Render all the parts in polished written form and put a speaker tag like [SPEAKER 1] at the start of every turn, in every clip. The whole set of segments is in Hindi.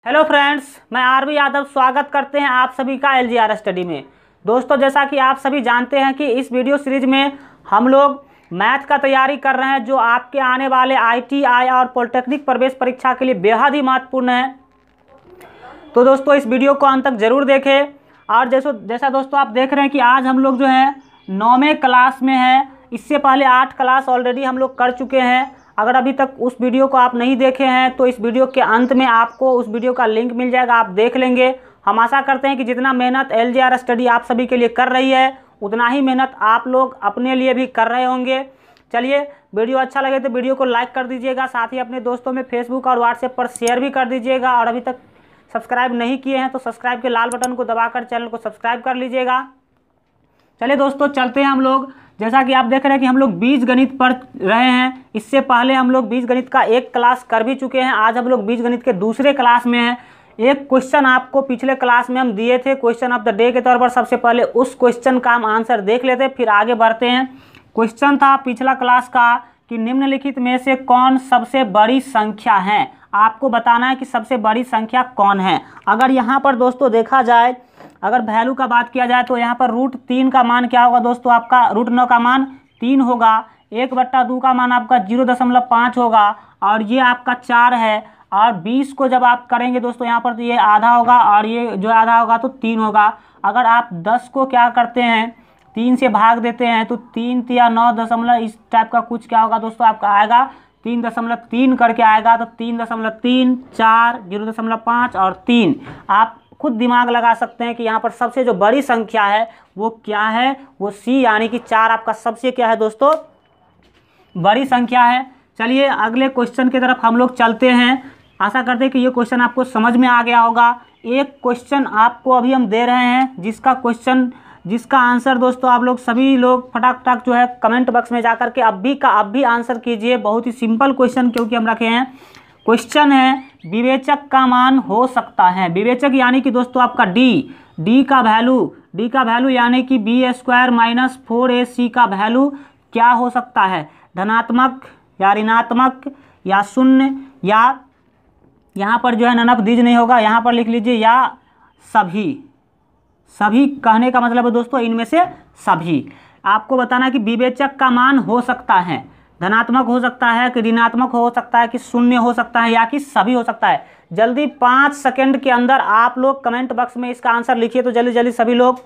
[SPEAKER 1] हेलो फ्रेंड्स, मैं आरवी यादव स्वागत करते हैं आप सभी का एलजीआर स्टडी में। दोस्तों, जैसा कि आप सभी जानते हैं कि इस वीडियो सीरीज में हम लोग मैथ का तैयारी कर रहे हैं, जो आपके आने वाले आईटीआई और पॉलिटेक्निक प्रवेश परीक्षा के लिए बेहद ही महत्वपूर्ण है। तो दोस्तों, इस वीडियो को अंत तक जरूर देखें। और जैसा दोस्तों आप देख रहे हैं कि आज हम लोग जो है 9वें क्लास में हैं। इससे पहले 8 क्लास ऑलरेडी हम लोग कर चुके हैं। अगर अभी तक उस वीडियो को आप नहीं देखे हैं तो इस वीडियो के अंत में आपको उस वीडियो का लिंक मिल जाएगा, आप देख लेंगे। हम आशा करते हैं कि जितना मेहनत एलजीआर स्टडी आप सभी के लिए कर रही है, उतना ही मेहनत आप लोग अपने लिए भी कर रहे होंगे। चलिए, वीडियो अच्छा लगे तो वीडियो को लाइक कर दीजिएगा, साथ ही अपने दोस्तों में फेसबुक और व्हाट्सएप पर शेयर भी कर दीजिएगा। और अभी तक सब्सक्राइब नहीं किए हैं तो सब्सक्राइब के लाल बटन को दबाकर चैनल को सब्सक्राइब कर लीजिएगा। चलिए दोस्तों, चलते हैं हम लोग। जैसा कि आप देख रहे हैं कि हम लोग बीजगणित पढ़ रहे हैं। इससे पहले हम लोग बीजगणित का 1 क्लास कर भी चुके हैं। आज हम लोग बीजगणित के दूसरे क्लास में हैं। एक क्वेश्चन आपको पिछले क्लास में हम दिए थे क्वेश्चन ऑफ द डे के तौर पर। सबसे पहले उस क्वेश्चन का हम आंसर देख लेते हैं, फिर आगे बढ़ते हैं। क्वेश्चन था पिछला क्लास का कि निम्नलिखित में से कौन सबसे बड़ी संख्या है। आपको बताना है कि सबसे बड़ी संख्या कौन है। अगर यहाँ पर दोस्तों देखा जाए, अगर वैल्यू का बात किया जाए तो यहाँ पर √3 का मान क्या होगा दोस्तों, आपका √9 का मान 3 होगा। 1/2 का मान आपका 0.5 होगा और ये आपका 4 है। और 20 को जब आप करेंगे दोस्तों यहाँ पर तो ये आधा होगा और ये जो आधा होगा तो 3 होगा। अगर आप 10 को क्या करते हैं, 3 से भाग देते हैं तो 3 या 9 दशमलव इस टाइप का कुछ क्या होगा दोस्तों, आपका आएगा 3.3 करके आएगा। तो 3.3, 4, 0.5 और 3। आप खुद दिमाग लगा सकते हैं कि यहाँ पर सबसे जो बड़ी संख्या है वो क्या है, वो सी यानी कि 4 आपका सबसे क्या है दोस्तों, बड़ी संख्या है। चलिए अगले क्वेश्चन की तरफ हम लोग चलते हैं। आशा करते हैं कि ये क्वेश्चन आपको समझ में आ गया होगा। एक क्वेश्चन आपको अभी हम दे रहे हैं जिसका आंसर दोस्तों आप लोग सभी लोग फटाक जो है कमेंट बॉक्स में जाकर के अब भी आंसर कीजिए। बहुत ही सिंपल क्वेश्चन क्योंकि हम रखे हैं। क्वेश्चन है विवेचक का मान हो सकता है। विवेचक यानी कि दोस्तों आपका डी का वैल्यू यानी कि b² - 4ac का वैल्यू क्या हो सकता है, धनात्मक या ऋणात्मक या शून्य, या यहाँ पर जो है नन ऑफ दीज नहीं होगा, यहाँ पर लिख लीजिए या सभी कहने का मतलब है दोस्तों इनमें से सभी। आपको बताना है कि विवेचक का मान हो सकता है, धनात्मक हो सकता है कि ऋणात्मक हो सकता है कि शून्य हो सकता है या कि सभी हो सकता है। जल्दी 5 सेकंड के अंदर आप लोग कमेंट बॉक्स में इसका आंसर लिखिए तो जल्दी सभी लोग।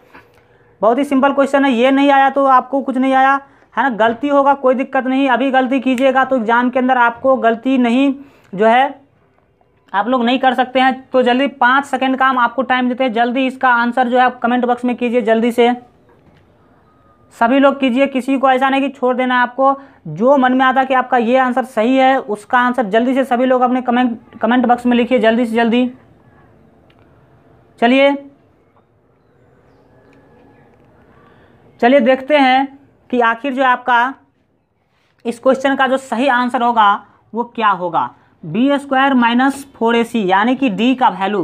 [SPEAKER 1] बहुत ही सिंपल क्वेश्चन है। ये नहीं आया तो आपको कुछ नहीं आया है ना, गलती होगा कोई दिक्कत नहीं। अभी गलती कीजिएगा तो एग्जाम के अंदर आपको गलती नहीं जो है आप लोग नहीं कर सकते हैं। तो जल्दी 5 सेकंड का हम आपको टाइम देते हैं। जल्दी इसका आंसर जो है आप कमेंट बॉक्स में कीजिए, जल्दी से सभी लोग कीजिए। किसी को ऐसा नहीं कि छोड़ देना है आपको। जो मन में आता कि आपका ये आंसर सही है उसका आंसर जल्दी से सभी लोग अपने कमेंट बॉक्स में लिखिए, जल्दी से जल्दी। चलिए देखते हैं कि आखिर जो आपका इस क्वेश्चन का जो सही आंसर होगा वो क्या होगा। b² - 4ac यानी कि d का वैल्यू।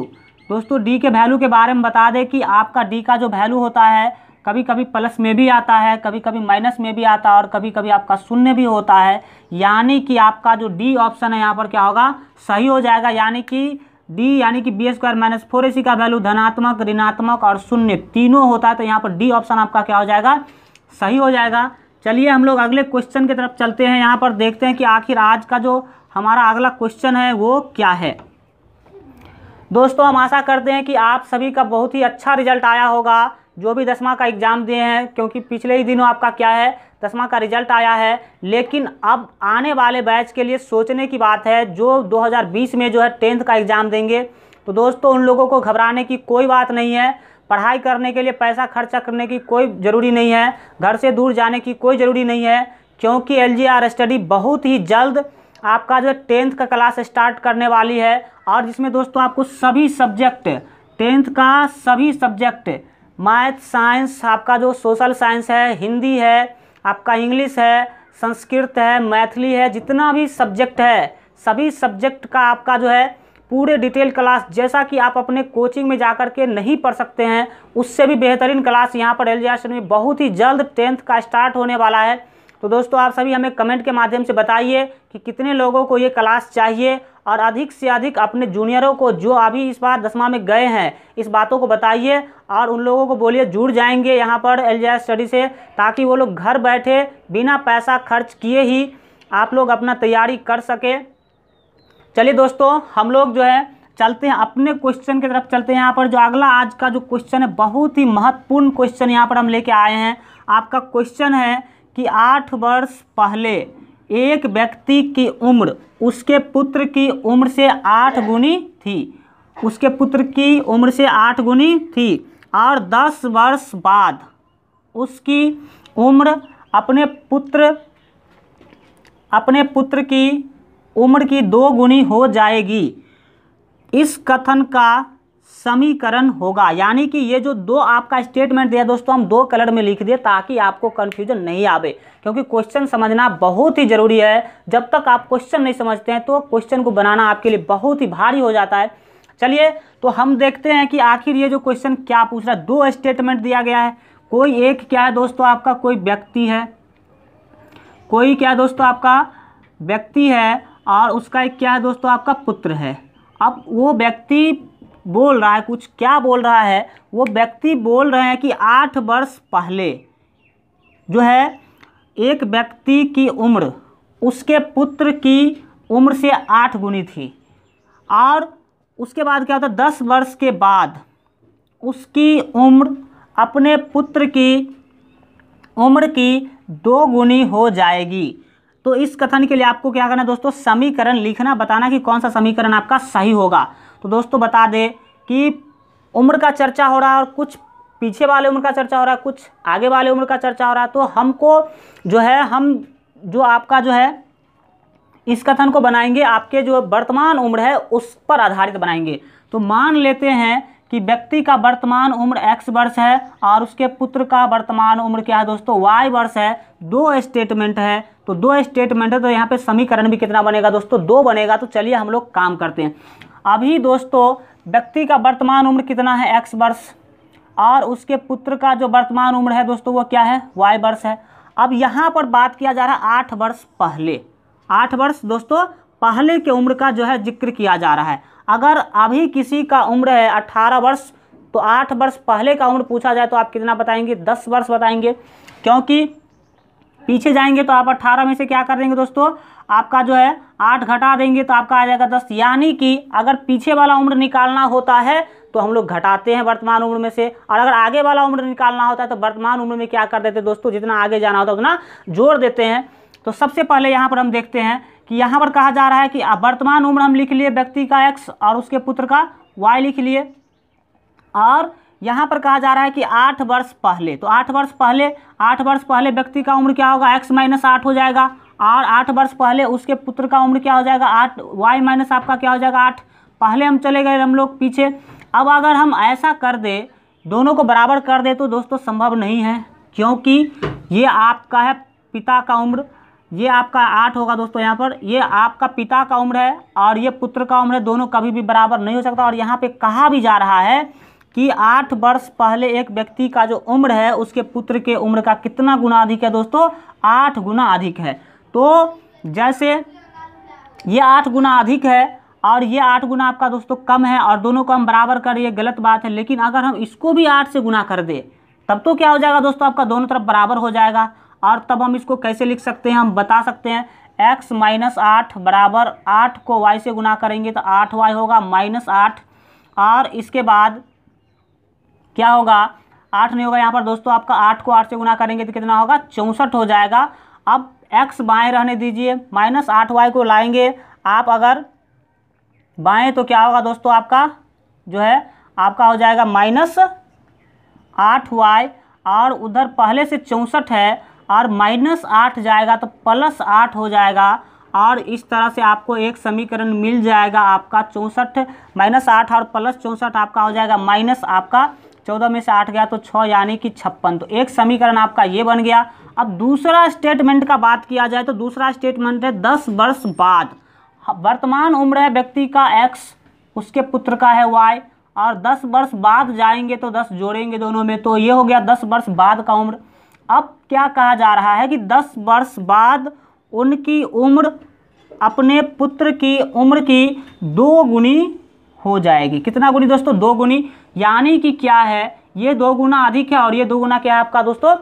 [SPEAKER 1] दोस्तों d के वैल्यू के बारे में बता दें कि आपका d का जो वैल्यू होता है कभी कभी प्लस में भी आता है, कभी कभी माइनस में भी आता है और कभी कभी आपका शून्य भी होता है। यानी कि आपका जो डी ऑप्शन है यहाँ पर क्या होगा, सही हो जाएगा। यानी कि b² - 4ac का वैल्यू धनात्मक, ऋणात्मक और शून्य तीनों होता है। तो यहाँ पर डी ऑप्शन आपका क्या हो जाएगा, सही हो जाएगा। चलिए हम लोग अगले क्वेश्चन की तरफ चलते हैं। यहाँ पर देखते हैं कि आखिर आज का जो हमारा अगला क्वेश्चन है वो क्या है। दोस्तों, हम आशा करते हैं कि आप सभी का बहुत ही अच्छा रिजल्ट आया होगा, जो भी 10वां का एग्ज़ाम दिए हैं, क्योंकि पिछले ही दिनों आपका क्या है 10वां का रिजल्ट आया है। लेकिन अब आने वाले बैच के लिए सोचने की बात है, जो 2020 में जो है 10th का एग्ज़ाम देंगे। तो दोस्तों उन लोगों को घबराने की कोई बात नहीं है। पढ़ाई करने के लिए पैसा खर्चा करने की कोई ज़रूरी नहीं है, घर से दूर जाने की कोई ज़रूरी नहीं है, क्योंकि एलजीआर स्टडी बहुत ही जल्द आपका जो 10th का क्लास स्टार्ट करने वाली है। और जिसमें दोस्तों आपको सभी सब्जेक्ट 10th का सभी सब्जेक्ट मैथ, साइंस, आपका जो सोशल साइंस है, हिंदी है, आपका इंग्लिश है, संस्कृत है, मैथिली है, जितना भी सब्जेक्ट है सभी सब्जेक्ट का आपका जो है पूरे डिटेल क्लास, जैसा कि आप अपने कोचिंग में जाकर के नहीं पढ़ सकते हैं उससे भी बेहतरीन क्लास यहाँ पर एलजीआर स्टडी में बहुत ही जल्द 10th का स्टार्ट होने वाला है। तो दोस्तों आप सभी हमें कमेंट के माध्यम से बताइए कि कितने लोगों को ये क्लास चाहिए, और अधिक से अधिक अपने जूनियरों को जो अभी इस बार 10वां में गए हैं इस बातों को बताइए, और उन लोगों को बोलिए जुड़ जाएंगे यहाँ पर एलजीआर स्टडी से, ताकि वो लोग घर बैठे बिना पैसा खर्च किए ही आप लोग अपना तैयारी कर सके। चलिए दोस्तों हम लोग जो है चलते हैं अपने क्वेश्चन की तरफ चलते हैं। यहाँ पर जो अगला आज का जो क्वेश्चन है बहुत ही महत्वपूर्ण क्वेश्चन यहाँ पर हम लेके आए हैं। आपका क्वेश्चन है कि 8 वर्ष पहले एक व्यक्ति की उम्र उसके पुत्र की उम्र से 8 गुनी थी, उसके पुत्र की उम्र से 8 गुनी थी, और 10 वर्ष बाद उसकी उम्र अपने पुत्र की उम्र की 2 गुनी हो जाएगी। इस कथन का समीकरण होगा। यानी कि ये जो दो आपका स्टेटमेंट दिया दोस्तों हम 2 कलर में लिख दिए ताकि आपको कन्फ्यूजन नहीं आवे, क्योंकि क्वेश्चन समझना बहुत ही ज़रूरी है। जब तक आप क्वेश्चन नहीं समझते हैं तो क्वेश्चन को बनाना आपके लिए बहुत ही भारी हो जाता है। चलिए तो हम देखते हैं कि आखिर ये जो क्वेश्चन क्या पूछ रहा है। 2 स्टेटमेंट दिया गया है, कोई एक क्या है दोस्तों आपका, कोई व्यक्ति है, कोई क्या है दोस्तों आपका व्यक्ति है, और उसका एक क्या है दोस्तों आपका पुत्र है। अब वो व्यक्ति बोल रहा है कुछ, क्या बोल रहा है, वो व्यक्ति बोल रहे हैं कि 8 वर्ष पहले जो है एक व्यक्ति की उम्र उसके पुत्र की उम्र से 8 गुनी थी, और उसके बाद क्या होता है 10 वर्ष के बाद उसकी उम्र अपने पुत्र की उम्र की 2 गुनी हो जाएगी। तो इस कथन के लिए आपको क्या करना है दोस्तों, समीकरण लिखना, बताना कि कौन सा समीकरण आपका सही होगा। तो दोस्तों बता दें कि उम्र का चर्चा हो रहा है और कुछ पीछे वाले उम्र का चर्चा हो रहा है, कुछ आगे वाले उम्र का चर्चा हो रहा है। तो हमको जो है हम जो आपका जो है इस कथन को बनाएंगे आपके जो वर्तमान उम्र है उस पर आधारित बनाएंगे। तो मान लेते हैं कि व्यक्ति का वर्तमान उम्र x वर्ष है और उसके पुत्र का वर्तमान उम्र क्या है दोस्तों y वर्ष है। 2 स्टेटमेंट है, तो 2 स्टेटमेंट है, तो यहाँ पे समीकरण भी कितना बनेगा दोस्तों 2 बनेगा। तो चलिए हम लोग काम करते हैं। अभी दोस्तों व्यक्ति का वर्तमान उम्र कितना है x वर्ष, और उसके पुत्र का जो वर्तमान उम्र है दोस्तों वो क्या है y वर्ष है। अब यहाँ पर बात किया जा रहा है 8 वर्ष पहले, 8 वर्ष दोस्तों पहले के उम्र का जो है जिक्र किया जा रहा है। अगर अभी किसी का उम्र है 18 वर्ष तो 8 वर्ष पहले का उम्र पूछा जाए तो आप कितना बताएंगे, 10 वर्ष बताएंगे, क्योंकि पीछे जाएंगे तो आप 18 में से क्या कर देंगे दोस्तों आपका जो है 8 घटा देंगे तो आपका आ जाएगा 10। यानी कि अगर पीछे वाला उम्र निकालना होता है तो हम लोग घटाते हैं वर्तमान उम्र में से, और अगर आगे वाला उम्र निकालना होता है तो वर्तमान उम्र में क्या कर देते हैं दोस्तों, जितना आगे जाना होता है उतना जोड़ देते हैं। तो सबसे पहले यहाँ पर हम देखते हैं कि यहाँ पर कहा जा रहा है कि वर्तमान उम्र हम लिख लिए व्यक्ति का x और उसके पुत्र का y लिख लिए, और यहाँ पर कहा जा रहा है कि 8 वर्ष पहले, तो 8 वर्ष पहले व्यक्ति का उम्र क्या होगा x - 8 हो जाएगा, और 8 वर्ष पहले उसके पुत्र का उम्र क्या हो जाएगा 8, y माइनस आपका क्या हो जाएगा 8। पहले हम चले गए हम लोग पीछे। अब अगर हम ऐसा कर दे दोनों को बराबर कर दे तो दोस्तों संभव नहीं है, क्योंकि ये आपका है पिता का उम्र, ये आपका 8 होगा दोस्तों यहाँ पर, ये आपका पिता का उम्र है और ये पुत्र का उम्र है, दोनों कभी भी बराबर नहीं हो सकता। और यहाँ पे कहा भी जा रहा है कि 8 वर्ष पहले एक व्यक्ति का जो उम्र है उसके पुत्र के उम्र का कितना गुना अधिक है दोस्तों, 8 गुना अधिक है। तो जैसे ये 8 गुना अधिक है और ये 8 गुना आपका दोस्तों कम है, और दोनों को हम बराबर कर, ये गलत बात है। लेकिन अगर हम इसको भी 8 से गुना कर दे तब तो क्या हो जाएगा दोस्तों आपका दोनों तरफ बराबर हो जाएगा। और तब हम इसको कैसे लिख सकते हैं, हम बता सकते हैं x - 8 बराबर 8 को y से गुना करेंगे तो 8y होगा -8, और इसके बाद क्या होगा 8 नहीं होगा यहाँ पर दोस्तों आपका 8 को 8 से गुना करेंगे तो कितना होगा 64 हो जाएगा। अब x बाएं रहने दीजिए, -8y को लाएंगे आप अगर बाएं तो क्या होगा दोस्तों आपका जो है आपका हो जाएगा -8y, और उधर पहले से 64 है और -8 जाएगा तो +8 हो जाएगा, और इस तरह से आपको एक समीकरण मिल जाएगा आपका 64 -8 और +64 आपका हो जाएगा माइनस आपका 14 में से 8 गया तो 6 यानी कि 56। तो एक समीकरण आपका ये बन गया। अब दूसरा स्टेटमेंट का बात किया जाए तो दूसरा स्टेटमेंट है 10 वर्ष बाद, वर्तमान उम्र है व्यक्ति का x, उसके पुत्र का है y, और 10 वर्ष बाद जाएंगे तो 10 जोड़ेंगे दोनों में, तो ये हो गया 10 वर्ष बाद का उम्र। अब क्या कहा जा रहा है कि 10 वर्ष बाद उनकी उम्र अपने पुत्र की उम्र की 2 गुनी हो जाएगी। कितना गुनी दोस्तों? 2 गुनी। यानी कि क्या है, ये 2 गुना अधिक है और ये 2 गुना क्या है आपका दोस्तों?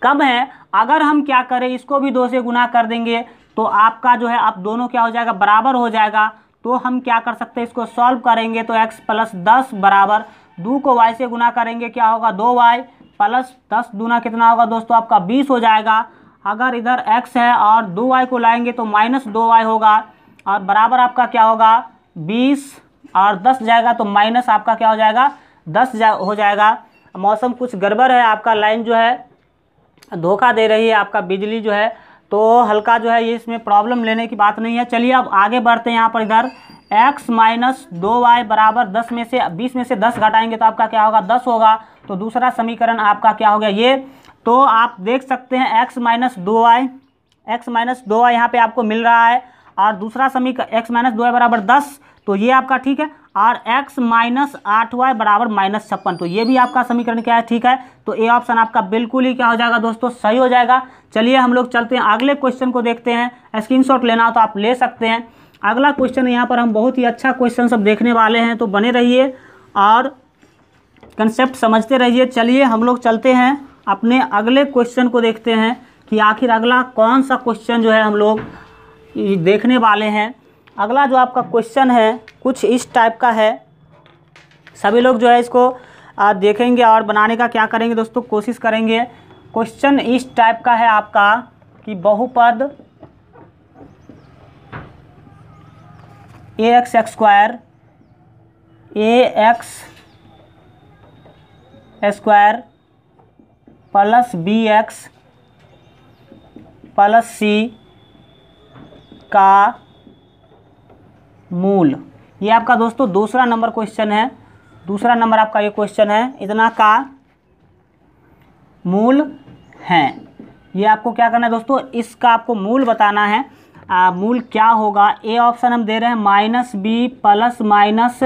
[SPEAKER 1] कम है। अगर हम क्या करें, इसको भी 2 से गुना कर देंगे तो आपका जो है, अब दोनों क्या हो जाएगा? बराबर हो जाएगा। तो हम क्या कर सकते हैं, इसको सॉल्व करेंगे तो x + 10 बराबर 2 को y से गुना करेंगे, क्या होगा? 2y प्लस 10 दूना कितना होगा दोस्तों? आपका 20 हो जाएगा। अगर इधर x है और 2y को लाएंगे तो -2y होगा और बराबर आपका क्या होगा? 20 और 10 जाएगा तो माइनस आपका क्या हो जाएगा? 10 हो जाएगा। मौसम कुछ गड़बड़ है, आपका लाइन जो है धोखा दे रही है, आपका बिजली जो है, तो हल्का जो है ये इसमें प्रॉब्लम लेने की बात नहीं है। चलिए अब आगे बढ़ते हैं। यहाँ पर इधर x - 2y बराबर 10 में से 20 में से 10 घटाएंगे तो आपका क्या होगा? 10 होगा। तो दूसरा समीकरण आपका क्या हो गया ये? तो आप देख सकते हैं x - 2y यहाँ पे आपको मिल रहा है और दूसरा समीकरण x - 2y बराबर 10, तो ये आपका ठीक है। और x - 8y बराबर -56, तो ये भी आपका समीकरण क्या है? ठीक है। तो ए ऑप्शन आपका बिल्कुल ही क्या हो जाएगा दोस्तों? सही हो जाएगा। चलिए हम लोग चलते हैं अगले क्वेश्चन को देखते हैं। स्क्रीनशॉट लेना हो तो आप ले सकते हैं। अगला क्वेश्चन यहाँ पर हम बहुत ही अच्छा क्वेश्चन सब देखने वाले हैं, तो बने रहिए और कंसेप्ट समझते रहिए। चलिए हम लोग चलते हैं अपने अगले क्वेश्चन को देखते हैं कि आखिर अगला कौन सा क्वेश्चन जो है हम लोग देखने वाले हैं। अगला जो आपका क्वेश्चन है कुछ इस टाइप का है। सभी लोग जो है इसको देखेंगे और बनाने का क्या करेंगे दोस्तों? कोशिश करेंगे। क्वेश्चन इस टाइप का है आपका कि बहुपद ax² plus bx plus c का मूल, ये आपका दोस्तों दूसरा नंबर क्वेश्चन है। दूसरा नंबर आपका ये क्वेश्चन है, इतना का मूल है। ये आपको क्या करना है दोस्तों? इसका आपको मूल बताना है। मूल क्या होगा? ए ऑप्शन हम दे रहे हैं -b प्लस माइनस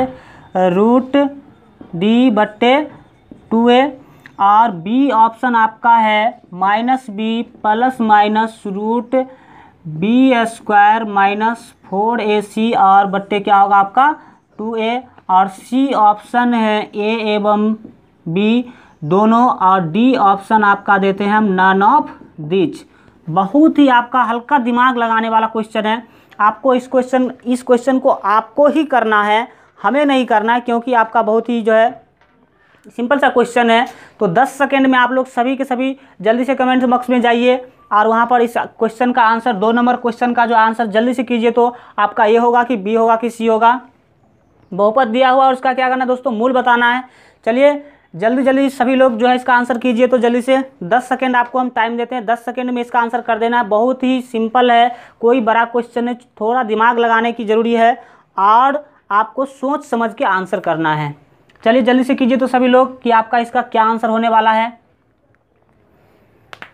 [SPEAKER 1] √d/2a और बी ऑप्शन आपका है -b plus minus √b² - 4ac और बट्टे क्या होगा आपका? 2a। और सी ऑप्शन है ए एवं बी दोनों और डी ऑप्शन आपका देते हैं हम नन ऑफ दिच। बहुत ही आपका हल्का दिमाग लगाने वाला क्वेश्चन है। आपको इस क्वेश्चन को आपको ही करना है, हमें नहीं करना है, क्योंकि आपका बहुत ही जो है सिंपल सा क्वेश्चन है। तो 10 सेकेंड में आप लोग सभी के सभी जल्दी से कमेंट बॉक्स में जाइए और वहाँ पर इस क्वेश्चन का आंसर 2 नंबर क्वेश्चन का जो आंसर जल्दी से कीजिए। तो आपका ये होगा कि बी होगा कि सी होगा। बहुपद दिया हुआ और उसका क्या करना है दोस्तों? मूल बताना है। चलिए जल्दी सभी लोग जो है इसका आंसर कीजिए। तो जल्दी से 10 सेकेंड आपको हम टाइम देते हैं, 10 सेकेंड में इसका आंसर कर देना है। बहुत ही सिंपल है, कोई बड़ा क्वेश्चन है, थोड़ा दिमाग लगाने की ज़रूरी है और आपको सोच समझ के आंसर करना है। चलिए जल्दी से कीजिए तो सभी लोग कि आपका इसका क्या आंसर होने वाला है।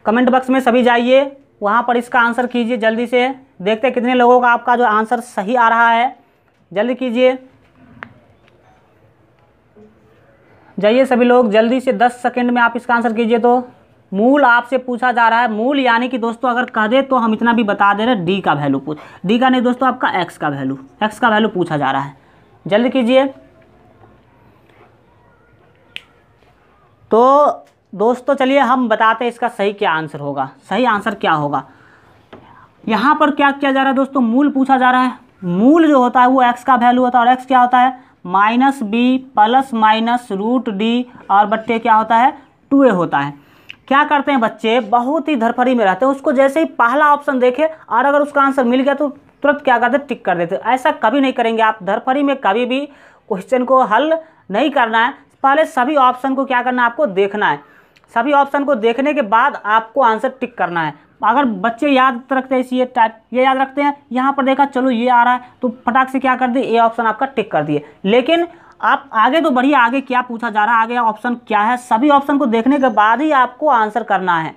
[SPEAKER 1] कमेंट बॉक्स में सभी जाइए, वहाँ पर इसका आंसर कीजिए। जल्दी से देखते हैं कितने लोगों का आपका जो आंसर सही आ रहा है। जल्दी कीजिए, जाइए सभी लोग जल्दी से 10 सेकेंड में आप इसका आंसर कीजिए। तो मूल आपसे पूछा जा रहा है। मूल यानी कि दोस्तों अगर कह दे तो हम इतना भी बता दे रहे हैं, डी का वैल्यू डी का नहीं दोस्तों, आपका एक्स का वैल्यू पूछा जा रहा है। जल्दी कीजिए। तो दोस्तों चलिए हम बताते हैं इसका सही क्या आंसर होगा। सही आंसर क्या होगा? यहाँ पर क्या किया जा रहा है दोस्तों? मूल पूछा जा रहा है। मूल जो होता है वो एक्स का वैल्यू होता है और एक्स क्या होता है? -b प्लस माइनस √d और बट्टे क्या होता है? 2a होता है। क्या करते हैं बच्चे? बहुत ही धरफड़ी में रहते हैं। उसको जैसे ही पहला ऑप्शन देखे और अगर उसका आंसर मिल गया तो तुरंत क्या करते? टिक कर देते। ऐसा कभी नहीं करेंगे आप। धरफड़ी में कभी भी क्वेश्चन को हल नहीं करना है। पहले सभी ऑप्शन को क्या करना है? आपको देखना है। सभी ऑप्शन को देखने के बाद आपको आंसर टिक करना है। अगर बच्चे याद रखते हैं ये टाइप, ये याद रखते हैं, यहाँ पर देखा चलो ये आ रहा है तो फटाक से क्या कर दिए? ए ऑप्शन आपका टिक कर दिए। लेकिन आप आगे तो बढ़िए, आगे क्या पूछा जा रहा है, आगे ऑप्शन क्या है, सभी ऑप्शन को देखने के बाद ही आपको आंसर करना है।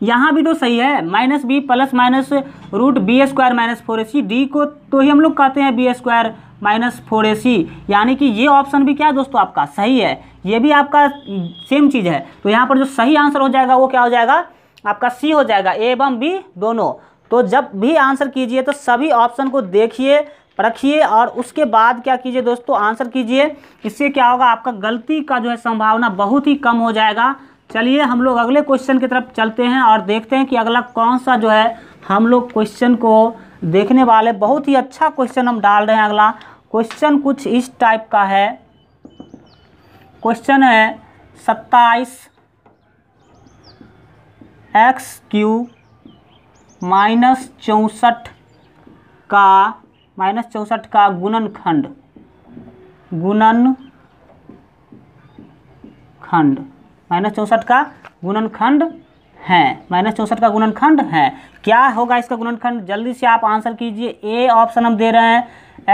[SPEAKER 1] यहाँ भी तो सही है, -b plus minus √b² - 4ac। D को तो ही हम लोग कहते हैं b² -4ac, यानी कि ये ऑप्शन भी क्या है दोस्तों आपका सही है, ये भी आपका सेम चीज़ है। तो यहाँ पर जो सही आंसर हो जाएगा वो क्या हो जाएगा आपका सी हो जाएगा, ए एवं बी दोनों। तो जब भी आंसर कीजिए तो सभी ऑप्शन को देखिए, परखिए और उसके बाद क्या कीजिए दोस्तों आंसर कीजिए। इससे क्या होगा आपका गलती का जो है संभावना बहुत ही कम हो जाएगा। चलिए हम लोग अगले क्वेश्चन की तरफ चलते हैं और देखते हैं कि अगला कौन सा जो है हम लोग क्वेश्चन को देखने वाले। बहुत ही अच्छा क्वेश्चन हम डाल रहे हैं। अगला क्वेश्चन कुछ इस टाइप का है। क्वेश्चन है 27x³ -64 का गुणनखंड -64 का गुणनखंड है, -64 का गुणनखंड है। क्या होगा इसका गुणनखंड, जल्दी से आप आंसर कीजिए। ए ऑप्शन हम दे रहे हैं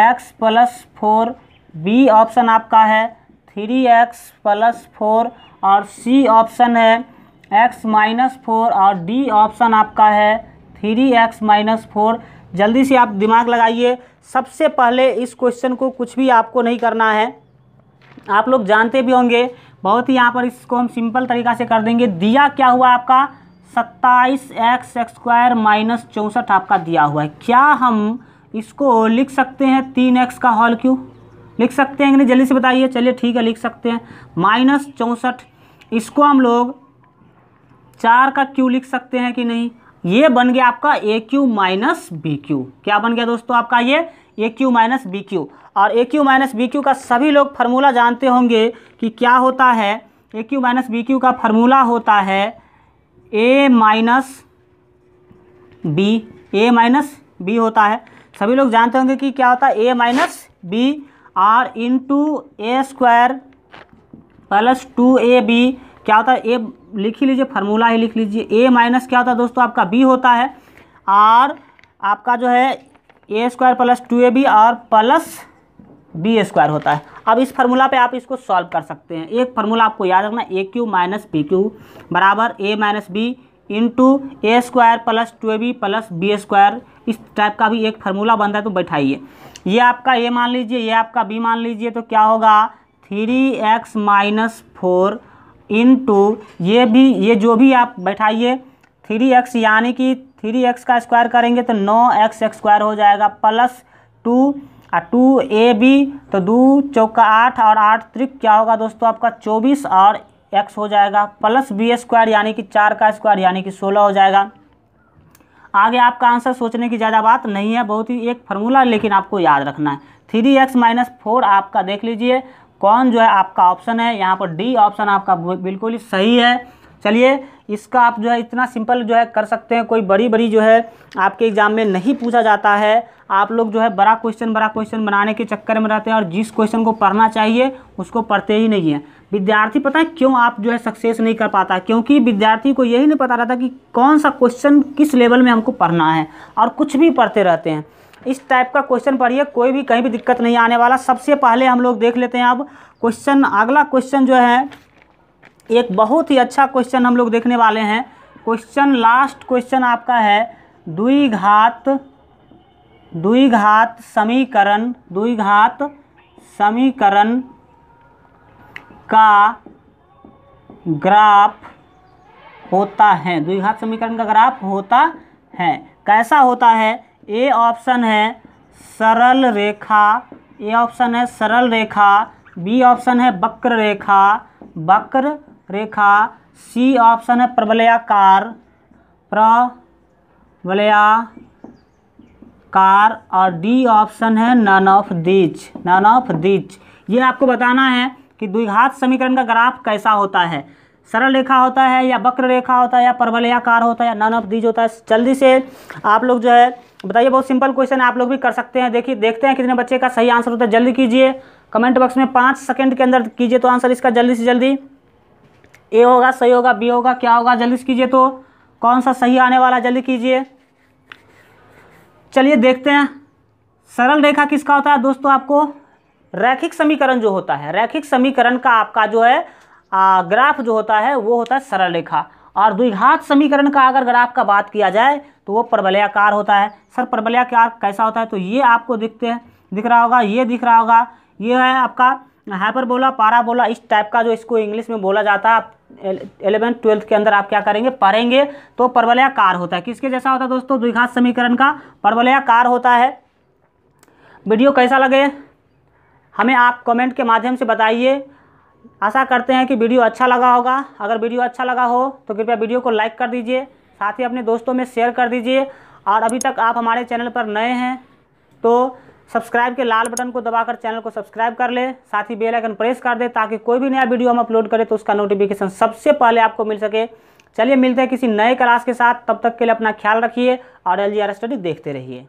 [SPEAKER 1] x+4, बी ऑप्शन आपका है 3x+4 और सी ऑप्शन है x-4 और डी ऑप्शन आपका है 3x-4। जल्दी से आप दिमाग लगाइए। सबसे पहले इस क्वेश्चन को कुछ भी आपको नहीं करना है, आप लोग जानते भी होंगे। बहुत ही यहाँ पर इसको हम सिंपल तरीक़ा से कर देंगे। दिया क्या हुआ आपका 27x² -64 आपका दिया हुआ है। क्या हम इसको लिख सकते हैं 3x का होल क्यूब, लिख सकते हैं कि नहीं, जल्दी से बताइए। चलिए ठीक है लिख सकते हैं। -64 इसको हम लोग 4 का क्यू लिख सकते हैं कि नहीं। ये बन गया आपका AQ - BQ। क्या बन गया दोस्तों आपका ये AQ - BQ। और AQ - BQ का सभी लोग फार्मूला जानते होंगे कि क्या होता है। AQ - BQ का फार्मूला होता है A - B होता है। सभी लोग जानते होंगे कि क्या होता है A - B और इंटू A² + 2AB क्या होता है। ए लिख ही लीजिए, फार्मूला ही लिख लीजिए। A माइनस क्या होता है दोस्तों आपका B होता है और आपका जो है A² + 2AB और प्लस B² होता है। अब इस फार्मूला पे आप इसको सॉल्व कर सकते हैं। एक फार्मूला आपको याद रखना, AQ - BQ बराबर A - B into A² + 2AB + B²। इस टाइप का भी एक फार्मूला बनता है, तो बैठाइए। ये आपका A मान लीजिए, ये आपका B मान लीजिए, तो क्या होगा 3x - 4 इंटू ये जो भी आप बैठाइए 3x, यानी कि 3x का स्क्वायर करेंगे तो 9x² हो जाएगा प्लस 2 और 2AB तो 2 चौका 8 और 8 त्रिक क्या होगा दोस्तों आपका 24 और x हो जाएगा प्लस B² यानी कि 4 का स्क्वायर यानी कि 16 हो जाएगा। आगे आपका आंसर सोचने की ज़्यादा बात नहीं है, बहुत ही एक फार्मूला लेकिन आपको याद रखना है। 3x - 4 आपका देख लीजिए कौन जो है आपका ऑप्शन है। यहाँ पर डी ऑप्शन आपका बिल्कुल ही सही है। चलिए इसका आप जो है इतना सिंपल जो है कर सकते हैं। कोई बड़ी जो है आपके एग्जाम में नहीं पूछा जाता है। आप लोग जो है बड़ा क्वेश्चन बनाने के चक्कर में रहते हैं और जिस क्वेश्चन को पढ़ना चाहिए उसको पढ़ते ही नहीं है। विद्यार्थी पता है क्यों आप जो है सक्सेस नहीं कर पाता, क्योंकि विद्यार्थी को यही नहीं पता रहता कि कौन सा क्वेश्चन किस लेवल में हमको पढ़ना है और कुछ भी पढ़ते रहते हैं। इस टाइप का क्वेश्चन पढ़िए, कोई भी कहीं भी दिक्कत नहीं आने वाला। सबसे पहले हम लोग देख लेते हैं अब क्वेश्चन। अगला क्वेश्चन जो है एक बहुत ही अच्छा क्वेश्चन हम लोग देखने वाले हैं। क्वेश्चन लास्ट क्वेश्चन आपका है द्विघात समीकरण का ग्राफ होता है। द्विघात समीकरण का ग्राफ होता है, कैसा होता है। ए ऑप्शन है सरल रेखा, बी ऑप्शन है वक्र रेखा, सी ऑप्शन है परवलयाकार और डी ऑप्शन है नन ऑफ दीज। ये आपको बताना है कि द्विघात समीकरण का ग्राफ कैसा होता है। सरल रेखा होता है या वक्र रेखा होता है या परवलयाकार होता है या नन ऑफ दीज होता है। जल्दी से आप लोग जो है बताइए। बहुत सिंपल क्वेश्चन है, आप लोग भी कर सकते हैं। देखिए देखते हैं कितने बच्चे का सही आंसर होता है। जल्दी कीजिए, कमेंट बॉक्स में 5 सेकंड के अंदर कीजिए तो आंसर इसका जल्दी से जल्दी। ए होगा, सही होगा, बी होगा, क्या होगा, जल्दी से कीजिए तो कौन सा सही आने वाला, जल्दी कीजिए। चलिए देखते हैं सरल रेखा किसका होता है दोस्तों। आपको रैखिक समीकरण जो होता है, रैखिक समीकरण का आपका जो है ग्राफ जो होता है वो होता है सरल रेखा। और द्विघात समीकरण का अगर ग्राफ का बात किया जाए तो वो परवलयाकार होता है। सर परवलयाकार कैसा होता है, तो ये आपको देखते हैं दिख रहा होगा, ये दिख रहा होगा, ये है आपका हाइपरबोला, पाराबोला, इस टाइप का जो इसको इंग्लिश में बोला जाता है। आप 11th-12th के अंदर आप क्या करेंगे, पढ़ेंगे। तो परवलयाकार होता है, किसके जैसा होता है दोस्तों, द्विघात समीकरण का परवलयाकार होता है। वीडियो कैसा लगे हमें आप कमेंट के माध्यम से बताइए। आशा करते हैं कि वीडियो अच्छा लगा होगा। अगर वीडियो अच्छा लगा हो तो कृपया वीडियो को लाइक कर दीजिए, साथ ही अपने दोस्तों में शेयर कर दीजिए। और अभी तक आप हमारे चैनल पर नए हैं तो सब्सक्राइब के लाल बटन को दबाकर चैनल को सब्सक्राइब कर ले, साथ ही बेल आइकन प्रेस कर दे ताकि कोई भी नया वीडियो हम अपलोड करें तो उसका नोटिफिकेशन सबसे पहले आपको मिल सके। चलिए मिलते हैं किसी नए क्लास के साथ, तब तक के लिए अपना ख्याल रखिए और LGR स्टडी देखते रहिए।